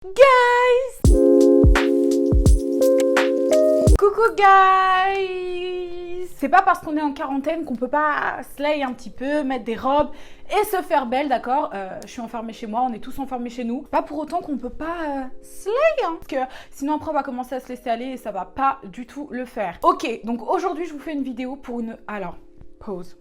Guys! Coucou guys! C'est pas parce qu'on est en quarantaine qu'on peut pas slay un petit peu, mettre des robes et se faire belle, d'accord? Je suis enfermée chez moi, on est tous enfermés chez nous. Pas pour autant qu'on peut pas slay, hein, parce que sinon après on va commencer à se laisser aller et ça va pas du tout le faire. Ok, donc aujourd'hui je vous fais une vidéo pour une... Alors, pause.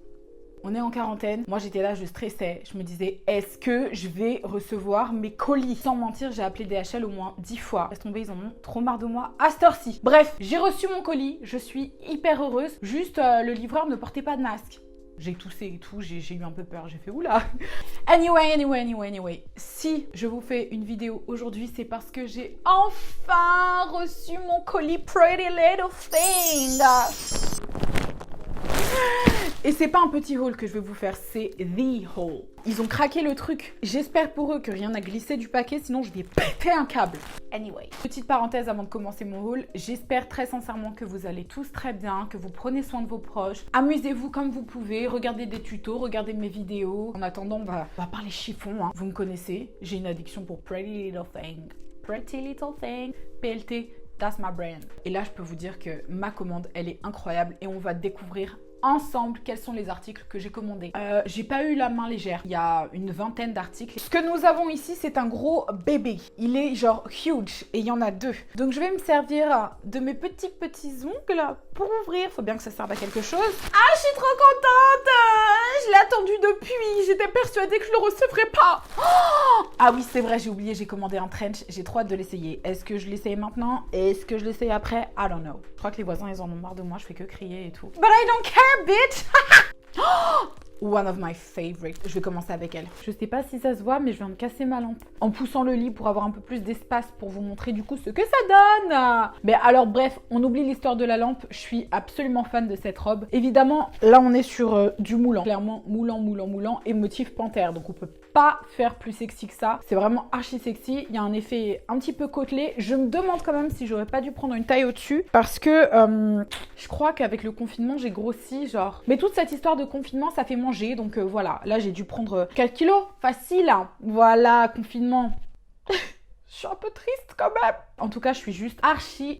On est en quarantaine. Moi, j'étais là, je stressais. Je me disais, est-ce que je vais recevoir mes colis? Sans mentir, j'ai appelé DHL au moins 10 fois. Laisse tomber, ils en ont trop marre de moi à cette heure-ci. Bref, j'ai reçu mon colis. Je suis hyper heureuse. Juste, le livreur ne portait pas de masque. J'ai toussé et tout, j'ai eu un peu peur, j'ai fait oula. Anyway. Si je vous fais une vidéo aujourd'hui, c'est parce que j'ai enfin reçu mon colis Pretty Little Thing. Et c'est pas un petit haul que je vais vous faire, c'est the haul. Ils ont craqué le truc. J'espère pour eux que rien n'a glissé du paquet, sinon je vais péter un câble. Anyway. Petite parenthèse avant de commencer mon haul. J'espère très sincèrement que vous allez tous très bien, que vous prenez soin de vos proches. Amusez-vous comme vous pouvez, regardez des tutos, regardez mes vidéos. En attendant, on va parler chiffon, hein. Vous me connaissez, j'ai une addiction pour Pretty Little Thing. Pretty Little Thing, PLT, that's my brand. Et là, je peux vous dire que ma commande, elle est incroyable et on va découvrir ensemble quels sont les articles que j'ai commandés. J'ai pas eu la main légère, il y a une vingtaine d'articles. Ce que nous avons ici, c'est un gros bébé. Il est genre huge et il y en a deux. Donc je vais me servir de mes petits ongles pour ouvrir. Faut bien que ça serve à quelque chose. Ah, je suis trop contente! Je l'ai attendu depuis, j'étais persuadée que je le recevrais pas. Oh, ah oui, c'est vrai, j'ai oublié, j'ai commandé un trench. J'ai trop hâte de l'essayer. Est-ce que je l'essaye maintenant? Est-ce que je l'essaye après? I don't know. Je crois que les voisins, ils en ont marre de moi, je fais que crier et tout. But I don't care, bitch! One of my favorites. Je vais commencer avec elle. Je sais pas si ça se voit, mais je viens de casser ma lampe en poussant le lit pour avoir un peu plus d'espace pour vous montrer du coup ce que ça donne. Mais alors bref, on oublie l'histoire de la lampe. Je suis absolument fan de cette robe. Évidemment, là on est sur du moulant. Clairement, moulant et motif panthère. Donc on peut pas faire plus sexy que ça. C'est vraiment archi sexy. Il y a un effet un petit peu côtelé. Je me demande quand même si j'aurais pas dû prendre une taille au-dessus parce que je crois qu'avec le confinement, j'ai grossi genre. Mais toute cette histoire de confinement, ça fait manger. Donc voilà, là j'ai dû prendre 4 kilos. Facile, hein. Voilà, confinement. Je suis un peu triste quand même. En tout cas, je suis juste archi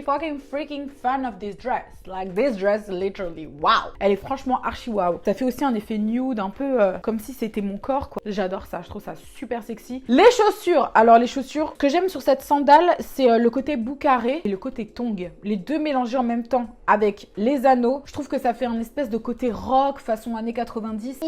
fucking freaking fan of this dress. Like this dress, literally, wow. Elle est franchement archi wow. Ça fait aussi un effet nude, un peu comme si c'était mon corps, quoi. J'adore ça, je trouve ça super sexy. Les chaussures. Alors les chaussures, ce que j'aime sur cette sandale, c'est le côté bout carré et le côté tongue. Les deux mélangés en même temps avec les anneaux. Je trouve que ça fait un espèce de côté rock façon années 90.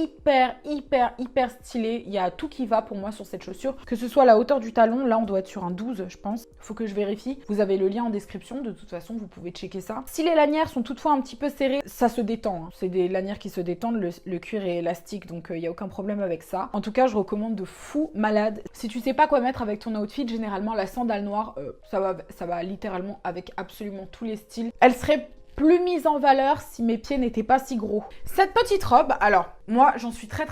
Hyper stylé. Il y a tout qui va pour moi sur cette chaussure. Que ce soit la hauteur du talon, là on doit être sur un 12, je pense. Faut que je vérifie. Vous avez le lien en description. De toute façon, vous pouvez checker ça. Si les lanières sont toutefois un petit peu serrées, ça se détend. Hein. C'est des lanières qui se détendent. Le cuir est élastique, donc il n'y a aucun problème avec ça. En tout cas, je recommande de fou malade. Si tu sais pas quoi mettre avec ton outfit, généralement, la sandale noire, ça va littéralement avec absolument tous les styles. Elle serait plus mise en valeur si mes pieds n'étaient pas si gros. Cette petite robe, alors, moi, j'en suis très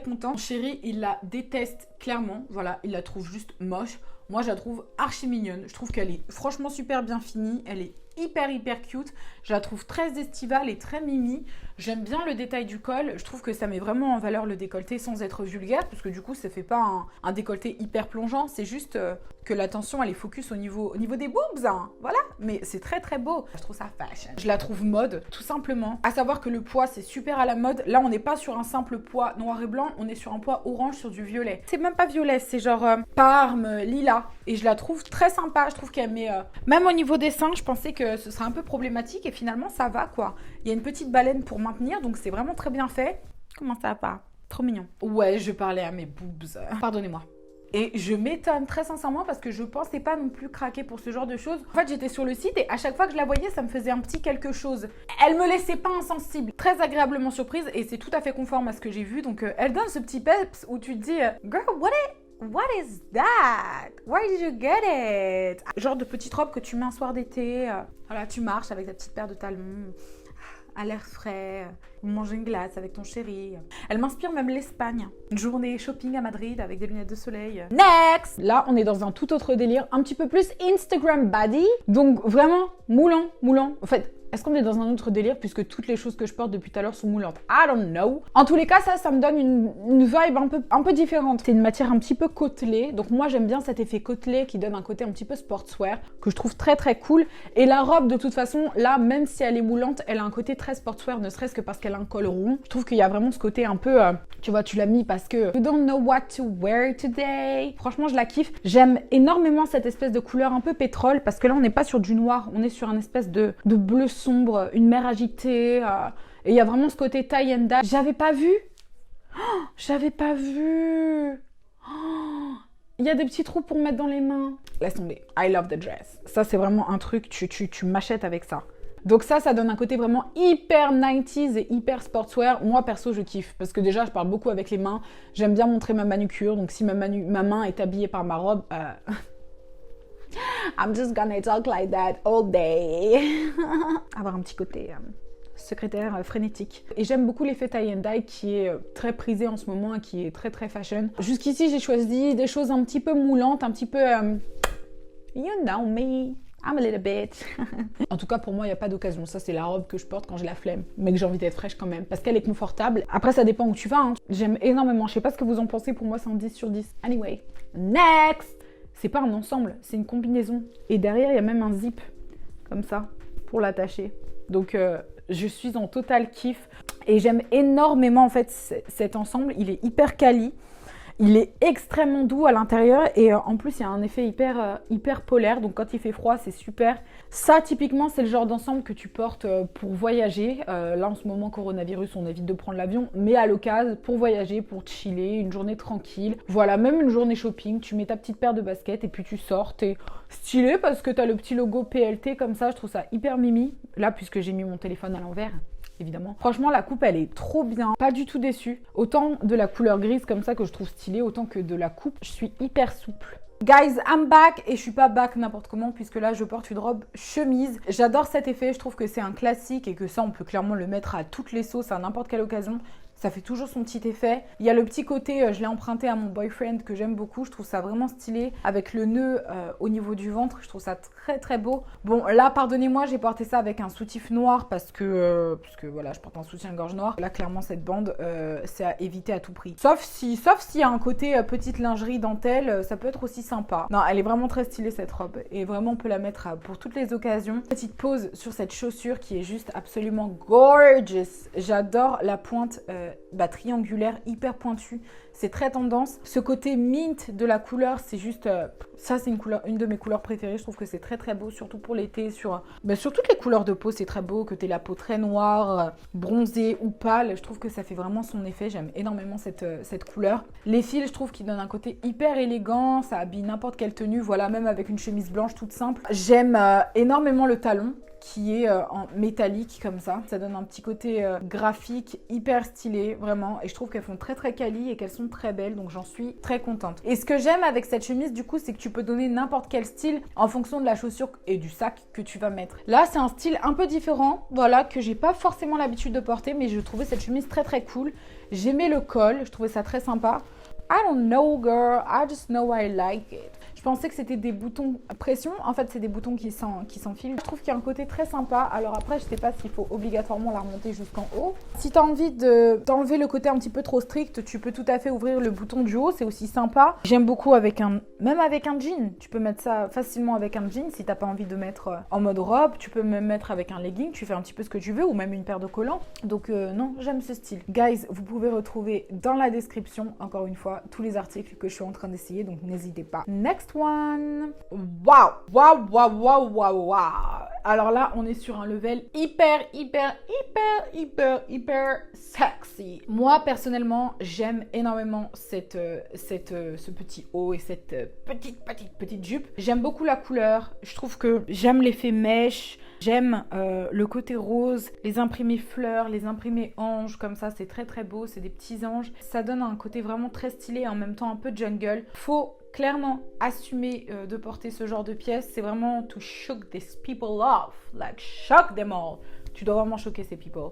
content. Mon chéri, il la déteste clairement. Voilà, il la trouve juste moche. Moi, je la trouve archi mignonne. Je trouve qu'elle est franchement super bien finie. Elle est hyper cute. Je la trouve très estivale et très mimi. J'aime bien le détail du col. Je trouve que ça met vraiment en valeur le décolleté sans être vulgaire, parce que du coup, ça fait pas un décolleté hyper plongeant. C'est juste que l'attention, elle est focus au niveau des boobs. Hein. Voilà. Mais c'est très beau. Je trouve ça fashion. Je la trouve mode, tout simplement. À savoir que le poids, c'est super à la mode. Là, on n'est pas sur un simple poids noir et blanc. On est sur un poids orange sur du violet. C'est même pas violet, c'est genre parme, lilas. Et je la trouve très sympa. Je trouve qu'elle met... Même au niveau des seins, je pensais que ce serait un peu problématique. Et finalement, ça va, quoi. Il y a une petite baleine pour maintenir. Donc, c'est vraiment très bien fait. Comment ça va? Trop mignon. Ouais, je parlais à mes boobs. Pardonnez-moi. Et je m'étonne très sincèrement parce que je pensais pas non plus craquer pour ce genre de choses. En fait, j'étais sur le site et à chaque fois que je la voyais, ça me faisait un petit quelque chose. Elle me laissait pas insensible. Très agréablement surprise et c'est tout à fait conforme à ce que j'ai vu. Donc, elle donne ce petit peps où tu te dis « Girl, what is that? Where did you get it? » Genre de petite robe que tu mets un soir d'été. Voilà, tu marches avec ta petite paire de talons. À l'air frais, manger une glace avec ton chéri. Elle m'inspire même l'Espagne. Une journée shopping à Madrid avec des lunettes de soleil. Next! Là, on est dans un tout autre délire, un petit peu plus Instagram body. Donc vraiment, moulant. En fait, Est-ce qu'on est dans un autre délire puisque toutes les choses que je porte depuis tout à l'heure sont moulantes? I don't know. En tous les cas, ça me donne une vibe un peu différente. C'est une matière un petit peu côtelée. Donc moi, j'aime bien cet effet côtelé qui donne un côté un petit peu sportswear que je trouve très très cool. Et la robe, de toute façon, là, même si elle est moulante, elle a un côté très sportswear, ne serait-ce que parce qu'elle a un col rond. Je trouve qu'il y a vraiment ce côté un peu, tu vois, tu l'as mis parce que you don't know what to wear today. Franchement, je la kiffe. J'aime énormément cette espèce de couleur un peu pétrole parce que là, on n'est pas sur du noir, on est sur un espèce de bleu sombre, une mer agitée. Et il y a vraiment ce côté tie and dye. J'avais pas vu. J'avais pas vu. Il y a des petits trous pour mettre dans les mains. Laisse tomber. I love the dress. Ça, c'est vraiment un truc, tu m'achètes avec ça. Donc ça donne un côté vraiment hyper 90s et hyper sportswear. Moi, perso, je kiffe. Parce que déjà, je parle beaucoup avec les mains. J'aime bien montrer ma manucure. Donc si ma main est habillée par ma robe... I'm just gonna talk like that all day. Avoir un petit côté secrétaire frénétique. Et j'aime beaucoup l'effet tie and dye qui est très prisé en ce moment et qui est très très fashion. Jusqu'ici, j'ai choisi des choses un petit peu moulantes, un petit peu... you know me. I'm a little bit. En tout cas, pour moi, il n'y a pas d'occasion. Ça, c'est la robe que je porte quand j'ai la flemme, mais que j'ai envie d'être fraîche quand même, parce qu'elle est confortable. Après, ça dépend où tu vas. Hein. J'aime énormément. Je sais pas ce que vous en pensez. Pour moi, c'est un 10 sur 10. Anyway, next. C'est pas un ensemble, c'est une combinaison. Et derrière, il y a même un zip, comme ça, pour l'attacher. Donc, je suis en total kiff. Et j'aime énormément, en fait, cet ensemble. Il est hyper quali. Il est extrêmement doux à l'intérieur et en plus il y a un effet hyper polaire, donc quand il fait froid c'est super. Ça typiquement c'est le genre d'ensemble que tu portes pour voyager. Là en ce moment coronavirus on évite de prendre l'avion, mais à l'occasion pour voyager, pour chiller, une journée tranquille. Voilà, même une journée shopping, tu mets ta petite paire de baskets et puis tu sors, t'es stylé parce que t'as le petit logo PLT comme ça, je trouve ça hyper mimi. Là puisque j'ai mis mon téléphone à l'envers. Évidemment. Franchement, la coupe, elle est trop bien. Pas du tout déçue. Autant de la couleur grise comme ça que je trouve stylée, autant que de la coupe, je suis hyper souple. Guys, I'm back et je suis pas back n'importe comment puisque là, je porte une robe chemise. J'adore cet effet, je trouve que c'est un classique et que ça, on peut clairement le mettre à toutes les sauces, à n'importe quelle occasion. Ça fait toujours son petit effet. Il y a le petit côté, je l'ai emprunté à mon boyfriend que j'aime beaucoup. Je trouve ça vraiment stylé. Avec le nœud au niveau du ventre, je trouve ça très très beau. Bon, là, pardonnez-moi, j'ai porté ça avec un soutif noir parce que voilà, je porte un soutien-gorge noir. Là, clairement, cette bande, c'est à éviter à tout prix. Sauf s'il y a un côté petite lingerie dentelle, ça peut être aussi sympa. Non, elle est vraiment très stylée cette robe. Et vraiment, on peut la mettre pour toutes les occasions. Petite pause sur cette chaussure qui est juste absolument gorgeous. J'adore la pointe triangulaire, hyper pointue. C'est très tendance. Ce côté mint de la couleur, c'est juste... ça, c'est une de mes couleurs préférées. Je trouve que c'est très très beau, surtout pour l'été. Sur toutes les couleurs de peau, c'est très beau. Que tu aies la peau très noire, bronzée ou pâle. Je trouve que ça fait vraiment son effet. J'aime énormément cette couleur. Les fils, je trouve qu'ils donnent un côté hyper élégant. Ça habille n'importe quelle tenue. Voilà, même avec une chemise blanche toute simple. J'aime énormément le talon qui est en métallique comme ça. Ça donne un petit côté graphique hyper stylé, vraiment. Et je trouve qu'elles font très très quali et qu'elles sont très belles, donc j'en suis très contente. Et ce que j'aime avec cette chemise, du coup, c'est que tu peux donner n'importe quel style en fonction de la chaussure et du sac que tu vas mettre. Là, c'est un style un peu différent, voilà, que j'ai pas forcément l'habitude de porter, mais je trouvais cette chemise très très cool. J'aimais le col, je trouvais ça très sympa. I don't know, girl, I just know I like it. Je pensais que c'était des boutons pression. En fait, c'est des boutons qui s'enfilent. Je trouve qu'il y a un côté très sympa. Alors après, je sais pas s'il faut obligatoirement la remonter jusqu'en haut. Si tu as envie d'enlever le côté un petit peu trop strict, tu peux tout à fait ouvrir le bouton du haut. C'est aussi sympa. J'aime beaucoup même avec un jean. Tu peux mettre ça facilement avec un jean. Si t'as pas envie de mettre en mode robe, tu peux même mettre avec un legging. Tu fais un petit peu ce que tu veux ou même une paire de collants. Donc non, j'aime ce style. Guys, vous pouvez retrouver dans la description, encore une fois, tous les articles que je suis en train d'essayer. Donc n'hésitez pas. Next one. Waouh. Alors là, on est sur un level hyper sexy. Moi, personnellement, j'aime énormément ce petit haut et cette petite jupe. J'aime beaucoup la couleur. Je trouve que j'aime l'effet mèche. J'aime le côté rose, les imprimés fleurs, les imprimés anges, comme ça, c'est très très beau. C'est des petits anges. Ça donne un côté vraiment très stylé et en même temps un peu jungle. Faut clairement assumer de porter ce genre de pièces. C'est vraiment to shock these people off. Like, shock them all. Tu dois vraiment choquer ces people.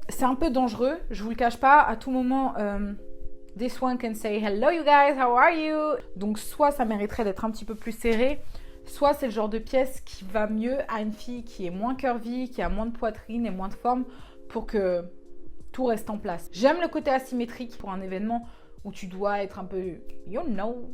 C'est un peu dangereux, je vous le cache pas. À tout moment, this one can say hello you guys, how are you? Donc soit ça mériterait d'être un petit peu plus serré, soit c'est le genre de pièce qui va mieux à une fille qui est moins curvy, qui a moins de poitrine et moins de forme pour que tout reste en place. J'aime le côté asymétrique pour un événement où tu dois être un peu, you know.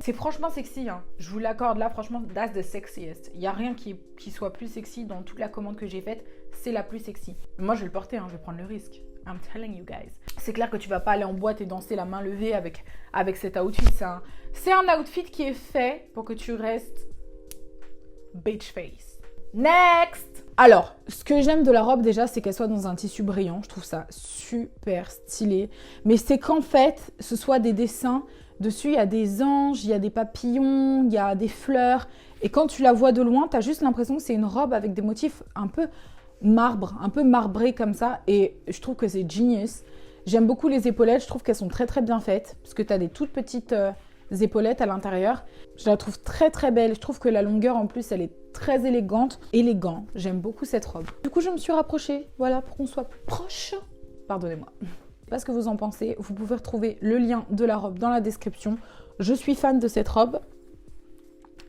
C'est franchement sexy, hein. Je vous l'accorde là, franchement, that's the sexiest. Il n'y a rien qui soit plus sexy dans toute la commande que j'ai faite. C'est la plus sexy. Moi, je vais le porter, hein, je vais prendre le risque. I'm telling you guys. C'est clair que tu vas pas aller en boîte et danser la main levée avec cet outfit. C'est un outfit qui est fait pour que tu restes bitch face. Next! Alors, ce que j'aime de la robe déjà, c'est qu'elle soit dans un tissu brillant. Je trouve ça super stylé. Mais c'est qu'en fait, ce soit des dessins. Dessus, il y a des anges, il y a des papillons, il y a des fleurs. Et quand tu la vois de loin, tu as juste l'impression que c'est une robe avec des motifs un peu marbre, un peu marbrés comme ça. Et je trouve que c'est genius. J'aime beaucoup les épaulettes. Je trouve qu'elles sont très très bien faites. Parce que tu as des toutes petites épaulettes à l'intérieur. Je la trouve très très belle. Je trouve que la longueur en plus, elle est très élégante. Élégant. J'aime beaucoup cette robe. Du coup, je me suis rapprochée. Voilà, pour qu'on soit plus proche. Pardonnez-moi. Je sais pas ce que vous en pensez. Vous pouvez retrouver le lien de la robe dans la description. Je suis fan de cette robe.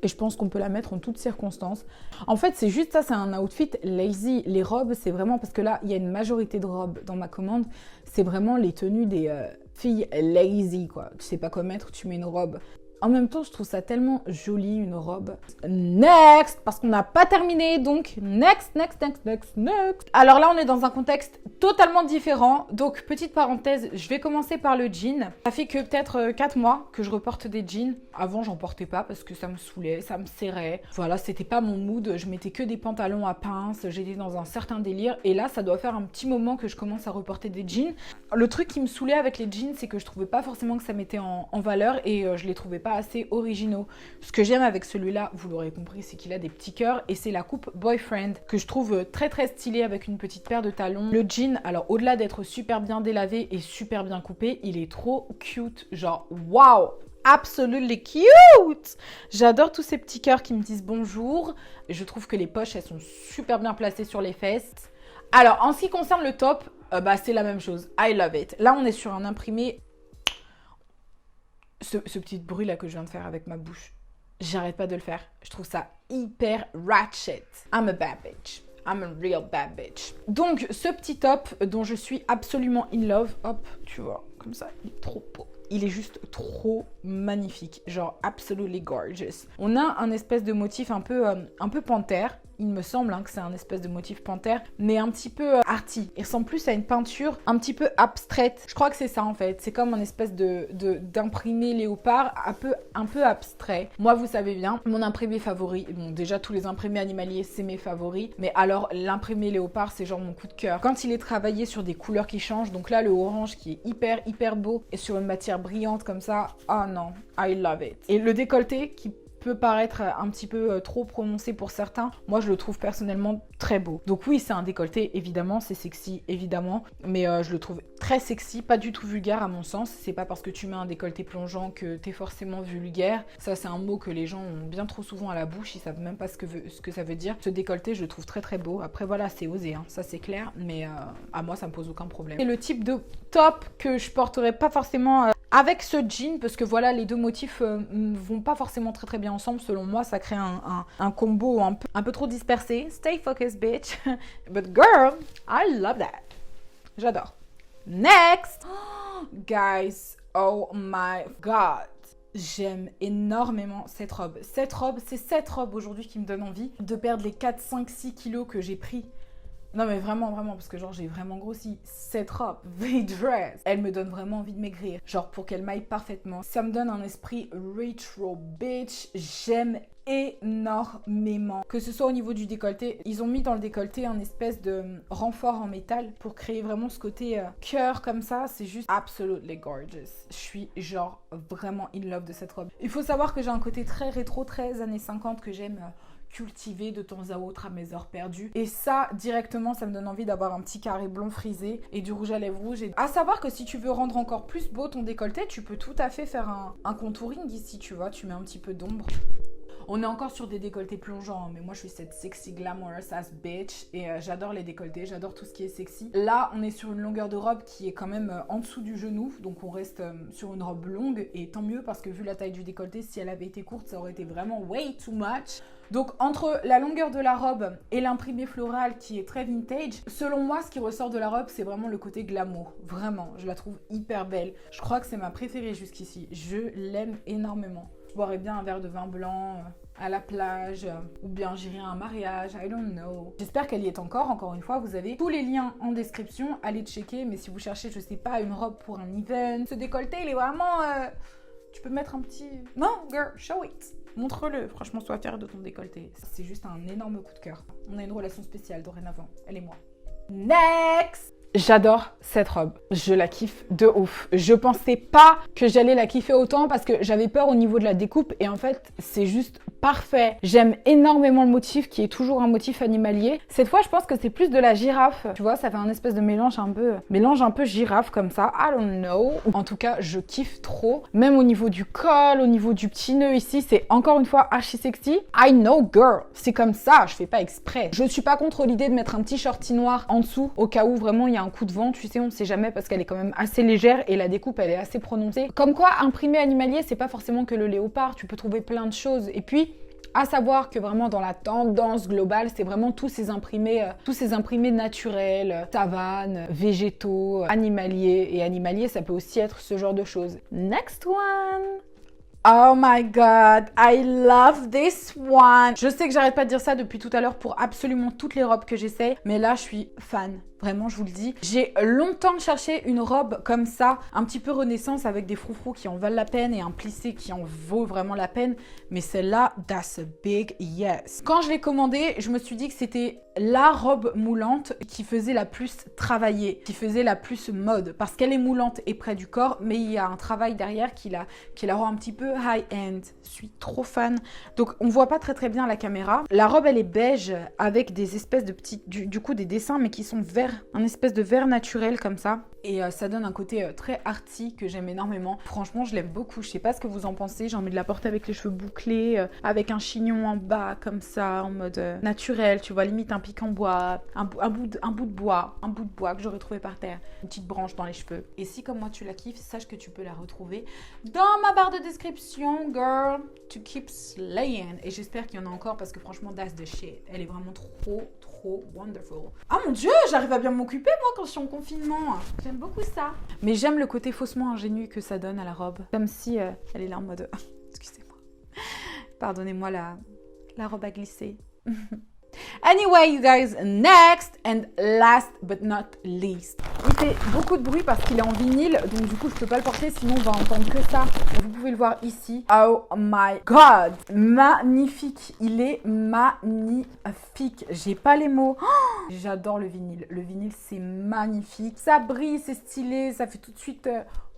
Et je pense qu'on peut la mettre en toutes circonstances. En fait, c'est juste ça, c'est un outfit lazy. Les robes, c'est vraiment... Parce que là, il y a une majorité de robes dans ma commande. C'est vraiment les tenues des filles lazy, quoi. Tu sais pas quoi mettre, tu mets une robe. En même temps, je trouve ça tellement joli, une robe. Next! Parce qu'on n'a pas terminé, donc next. Alors là, on est dans un contexte totalement différent. Donc, petite parenthèse, je vais commencer par le jean. Ça fait que peut-être 4 mois que je reporte des jeans. Avant, j'en portais pas parce que ça me saoulait, ça me serrait. Voilà, c'était pas mon mood. Je mettais que des pantalons à pince. J'étais dans un certain délire. Et là, ça doit faire un petit moment que je commence à reporter des jeans. Le truc qui me saoulait avec les jeans, c'est que je trouvais pas forcément que ça mettait en valeur et je les trouvais pas assez originaux. Ce que j'aime avec celui-là, vous l'aurez compris, c'est qu'il a des petits cœurs et c'est la coupe boyfriend que je trouve très très stylée avec une petite paire de talons. Le jean, alors au-delà d'être super bien délavé et super bien coupé, il est trop cute, genre waouh, absolutely cute. J'adore tous ces petits cœurs qui me disent bonjour. Je trouve que les poches, elles sont super bien placées sur les fesses. Alors en ce qui concerne le top, c'est la même chose. I love it. Là, on est sur un imprimé. Ce petit bruit là que je viens de faire avec ma bouche, j'arrête pas de le faire. Je trouve ça hyper ratchet. I'm a bad bitch. I'm a real bad bitch. Donc, ce petit top dont je suis absolument in love, hop, tu vois, comme ça, il est trop beau. Il est juste trop magnifique, genre absolutely gorgeous. On a un espèce de motif un peu panthère. Il me semble que c'est un espèce de motif panthère, mais un petit peu arty. Il ressemble plus à une peinture un petit peu abstraite. Je crois que c'est ça en fait. C'est comme un espèce d'imprimé léopard un peu abstrait. Moi, vous savez bien, mon imprimé favori, bon déjà tous les imprimés animaliers, c'est mes favoris, mais alors l'imprimé léopard, c'est genre mon coup de cœur. Quand il est travaillé sur des couleurs qui changent, donc là le orange qui est hyper beau et sur une matière brillante comme ça, oh non, I love it. Et le décolleté qui peut paraître un petit peu trop prononcé pour certains. Moi, je le trouve personnellement très beau. Donc oui, c'est un décolleté, évidemment, c'est sexy, évidemment, mais je le trouve très sexy, pas du tout vulgaire à mon sens. C'est pas parce que tu mets un décolleté plongeant que t'es forcément vulgaire. Ça, c'est un mot que les gens ont bien trop souvent à la bouche, ils savent même pas ce que ça veut dire. Ce décolleté, je le trouve très beau. Après, voilà, c'est osé, hein, ça c'est clair, mais à moi, ça me pose aucun problème. C'est le type de top que je porterais pas forcément avec ce jean, parce que voilà, les deux motifs vont pas forcément très bien ensemble. Selon moi, ça crée un combo un peu trop dispersé. Stay focused, bitch. But girl, I love that. J'adore. Next! Guys, oh my god. J'aime énormément cette robe. C'est cette robe aujourd'hui qui me donne envie de perdre les 4, 5, 6 kilos que j'ai pris. Non mais vraiment, parce que genre j'ai vraiment grossi. Cette robe, the dress, elle me donne vraiment envie de maigrir. Genre pour qu'elle m'aille parfaitement. Ça me donne un esprit retro bitch. J'aime énormément. Que ce soit au niveau du décolleté, ils ont mis dans le décolleté un espèce de renfort en métal pour créer vraiment ce côté cœur comme ça. C'est juste absolutely gorgeous. Je suis genre vraiment in love de cette robe. Il faut savoir que j'ai un côté très rétro, très années 50 que j'aime cultiver de temps à autre à mes heures perdues. Et ça, directement, ça me donne envie d'avoir un petit carré blond frisé et du rouge à lèvres rouge. Et à savoir que si tu veux rendre encore plus beau ton décolleté, tu peux tout à fait faire un contouring ici, tu vois. Tu mets un petit peu d'ombre. On est encore sur des décolletés plongeants, mais moi je suis cette sexy glamorous ass bitch et j'adore les décolletés, j'adore tout ce qui est sexy. Là, on est sur une longueur de robe qui est quand même en dessous du genou, donc on reste sur une robe longue et tant mieux parce que vu la taille du décolleté, si elle avait été courte, ça aurait été vraiment way too much. Donc entre la longueur de la robe et l'imprimé floral qui est très vintage, selon moi ce qui ressort de la robe c'est vraiment le côté glamour. Vraiment, je la trouve hyper belle. Je crois que c'est ma préférée jusqu'ici. Je l'aime énormément. Je boirais bien un verre de vin blanc à la plage ou bien j'irai à un mariage, I don't know. J'espère qu'elle y est encore une fois, vous avez tous les liens en description, allez checker. Mais si vous cherchez, je sais pas, une robe pour un event, ce décolleté il est vraiment... Tu peux mettre un petit... Non, girl, show it. Montre-le, franchement, sois fière de ton décolleté. C'est juste un énorme coup de cœur. On a une relation spéciale dorénavant, elle et moi. Next! J'adore cette robe, je la kiffe de ouf. Je pensais pas que j'allais la kiffer autant parce que j'avais peur au niveau de la découpe et en fait c'est juste parfait. J'aime énormément le motif qui est toujours un motif animalier. Cette fois je pense que c'est plus de la girafe. Tu vois, ça fait un espèce de mélange un peu girafe comme ça. I don't know. En tout cas, je kiffe trop. Même au niveau du col, au niveau du petit nœud ici, c'est encore une fois archi sexy. I know girl, c'est comme ça, je fais pas exprès. Je suis pas contre l'idée de mettre un petit shorty noir en dessous au cas où vraiment il y a un coup de vent, tu sais, on sait jamais parce qu'elle est quand même assez légère et la découpe elle est assez prononcée. Comme quoi, imprimé animalier, c'est pas forcément que le léopard, tu peux trouver plein de choses. Et puis, à savoir que vraiment dans la tendance globale, c'est vraiment tous ces imprimés naturels, savanes, végétaux, animaliers. Et animalier, ça peut aussi être ce genre de choses. Next one! Oh my god, I love this one. Je sais que j'arrête pas de dire ça depuis tout à l'heure pour absolument toutes les robes que j'essaie, mais là je suis fan. Vraiment, je vous le dis. J'ai longtemps cherché une robe comme ça, un petit peu renaissance avec des froufrous qui en valent la peine et un plissé qui en vaut vraiment la peine. Mais celle-là, that's a big yes. Quand je l'ai commandée, je me suis dit que c'était la robe moulante qui faisait la plus travailler, qui faisait la plus mode. Parce qu'elle est moulante et près du corps, mais il y a un travail derrière qui la rend un petit peu high-end. Je suis trop fan. Donc, on voit pas très bien la caméra. La robe, elle est beige avec des espèces de petits, du coup, des dessins, mais qui sont verts. Un espèce de vert naturel comme ça. Et ça donne un côté très arty que j'aime énormément. Franchement, je l'aime beaucoup. Je sais pas ce que vous en pensez. J'ai envie de la porter avec les cheveux bouclés, avec un chignon en bas comme ça, en mode naturel. Tu vois, limite un pic en bois, un bout de bois que j'aurais trouvé par terre. Une petite branche dans les cheveux. Et si comme moi tu la kiffes, sache que tu peux la retrouver dans ma barre de description, girl, to keep slaying. Et j'espère qu'il y en a encore parce que franchement, that's the shit. Elle est vraiment trop wonderful. Ah mon dieu, j'arrive à bien m'occuper moi quand je suis en confinement. J'aime beaucoup ça. Mais j'aime le côté faussement ingénu que ça donne à la robe. Comme si elle est là en mode... Excusez-moi. Pardonnez-moi la robe à glisser. Anyway, you guys, next and last but not least. Il fait beaucoup de bruit parce qu'il est en vinyle, donc du coup je peux pas le porter, sinon on va entendre que ça. Vous pouvez le voir ici. Oh my god, magnifique, il est magnifique. J'ai pas les mots. Oh, j'adore le vinyle. Le vinyle c'est magnifique, ça brille, c'est stylé, ça fait tout de suite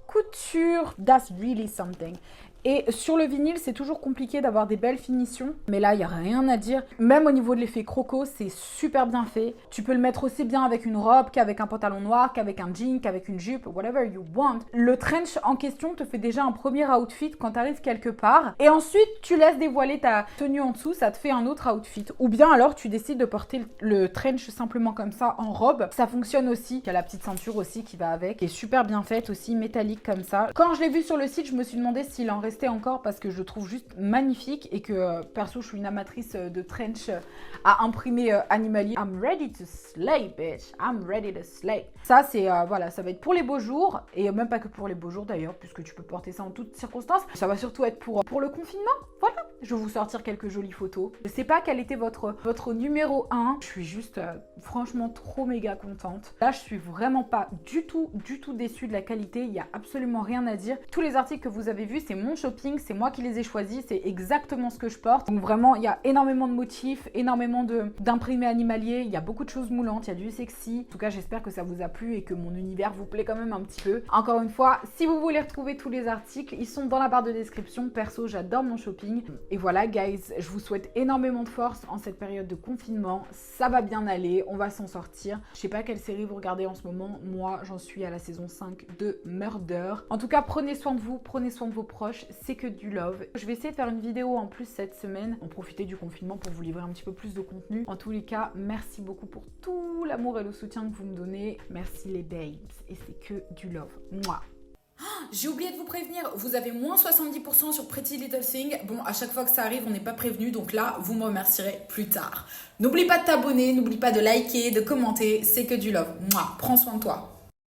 couture. That's really something. Et sur le vinyle, c'est toujours compliqué d'avoir des belles finitions. Mais là, il n'y a rien à dire. Même au niveau de l'effet croco, c'est super bien fait. Tu peux le mettre aussi bien avec une robe qu'avec un pantalon noir, qu'avec un jean, qu'avec une jupe, whatever you want. Le trench en question te fait déjà un premier outfit quand tu arrives quelque part. Et ensuite, tu laisses dévoiler ta tenue en dessous, ça te fait un autre outfit. Ou bien alors, tu décides de porter le trench simplement comme ça en robe. Ça fonctionne aussi. Il y a la petite ceinture aussi qui va avec. Qui est super bien faite aussi, métallique comme ça. Quand je l'ai vu sur le site, je me suis demandé s'il en restait encore parce que je le trouve juste magnifique et que perso je suis une amatrice de trench à imprimer animalier. I'm ready to slay bitch, I'm ready to slay. Ça c'est voilà, ça va être pour les beaux jours et même pas que pour les beaux jours d'ailleurs puisque tu peux porter ça en toutes circonstances. Ça va surtout être pour le confinement. Voilà, je vais vous sortir quelques jolies photos. Je sais pas quel était votre numéro 1. Je suis juste franchement trop méga contente. Là je suis vraiment pas du tout déçue de la qualité. Il y a absolument rien à dire. Tous les articles que vous avez vus c'est mon shopping, c'est moi qui les ai choisis, c'est exactement ce que je porte. Donc vraiment, il y a énormément de motifs, énormément d'imprimés animaliers, il y a beaucoup de choses moulantes, il y a du sexy. En tout cas, j'espère que ça vous a plu et que mon univers vous plaît quand même un petit peu. Encore une fois, si vous voulez retrouver tous les articles, ils sont dans la barre de description. Perso, j'adore mon shopping. Et voilà, guys, je vous souhaite énormément de force en cette période de confinement. Ça va bien aller, on va s'en sortir. Je sais pas quelle série vous regardez en ce moment. Moi, j'en suis à la saison 5 de Murder. En tout cas, prenez soin de vous, prenez soin de vos proches. c'est que du love. Je vais essayer de faire une vidéo en plus cette semaine, en profiter du confinement pour vous livrer un petit peu plus de contenu. En tous les cas, merci beaucoup pour tout l'amour et le soutien que vous me donnez. Merci les babes. Et c'est que du love. Mouah. J'ai oublié de vous prévenir, vous avez moins 70% sur Pretty Little Thing. Bon, à chaque fois que ça arrive, on n'est pas prévenu, donc là, vous me remercierez plus tard. N'oublie pas de t'abonner, n'oublie pas de liker, de commenter, c'est que du love. Mouah, prends soin de toi.